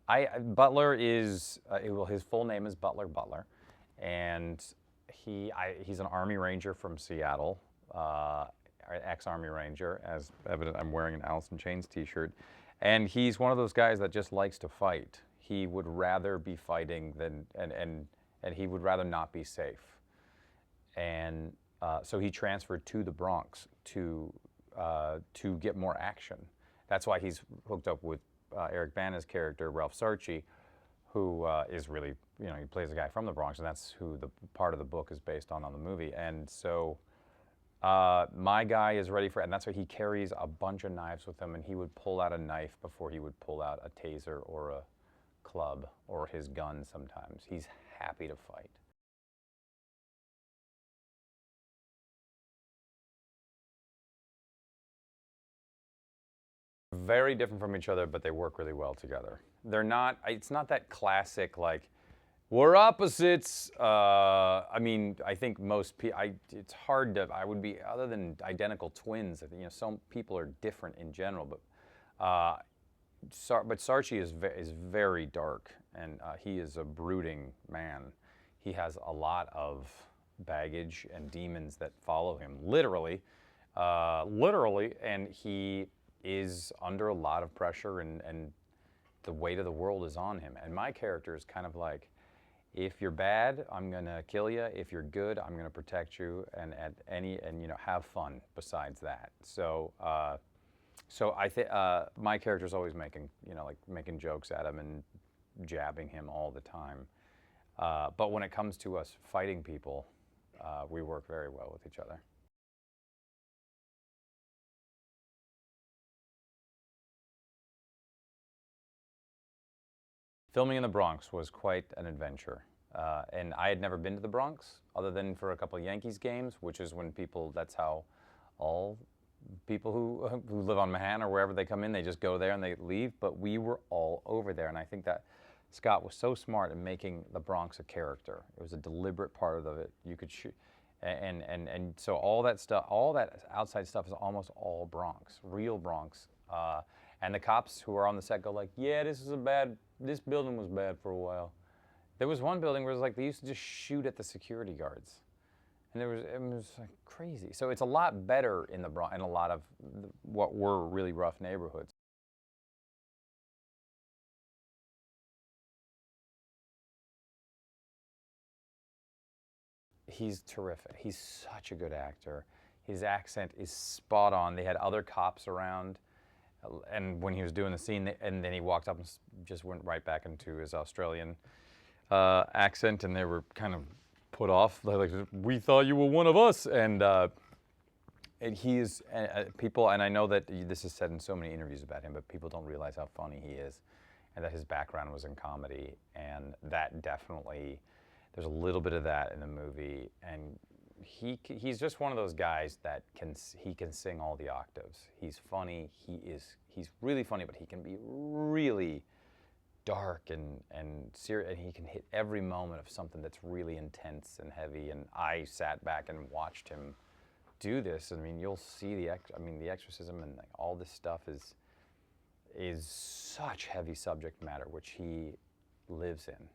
Butler is well, his full name is Butler, and he's an Army Ranger from Seattle, ex-Army Ranger. As evident, I'm wearing an Alice in Chains T-shirt, and he's one of those guys that just likes to fight. He would rather be fighting than and he would rather not be safe, and so he transferred to the Bronx to get more action. That's why he's hooked up with Eric Bana's character, Ralph Sarchi, who is really, he plays a guy from the Bronx, and that's who the part of the book is based on the movie. And so my guy is ready for it, and that's why he carries a bunch of knives with him, and he would pull out a knife before he would pull out a taser or a club or his gun sometimes. He's happy to fight. Very different from each other, but they work really well together. They're not, it's not that classic, like, we're opposites. I mean, I think most people, it's hard to, I would be, other than identical twins, some people are different in general, but Sarchi is very dark, and he is a brooding man. He has a lot of baggage and demons that follow him, literally, and he is under a lot of pressure, and the weight of the world is on him. And my character is kind of like, if you're bad, I'm gonna kill you. If you're good, I'm gonna protect you, and have fun besides that. So, I think my character's always making jokes at him and jabbing him all the time. But when it comes to us fighting people, we work very well with each other. Filming in the Bronx was quite an adventure. And I had never been to the Bronx, other than for a couple of Yankees games, which is when that's how all people who live on Manhattan or wherever they come in, they just go there and they leave. But we were all over there, and I think that Scott was so smart in making the Bronx a character. It was a deliberate part of it. You could shoot, and so all that stuff, all that outside stuff is almost all Bronx, real Bronx. And the cops who are on the set go like, yeah, this building was bad for a while. There was one building where it was like they used to just shoot at the security guards. And it was like crazy. So it's a lot better in the Bronx, in a lot of what were really rough neighborhoods. He's terrific. He's such a good actor. His accent is spot on. They had other cops around. And when he was doing the scene, and then he walked up and just went right back into his Australian accent, and they were kind of put off. They're like, we thought you were one of us. And he is, people, and I know that this is said in so many interviews about him, but people don't realize how funny he is, and that his background was in comedy, and that definitely, there's a little bit of that in the movie, and he's just one of those guys that he can sing all the octaves. He's funny. He's really funny, but he can be really dark and serious, and he can hit every moment of something that's really intense and heavy. And I sat back and watched him do this. I mean, you'll see the exorcism and all this stuff is such heavy subject matter, which he lives in.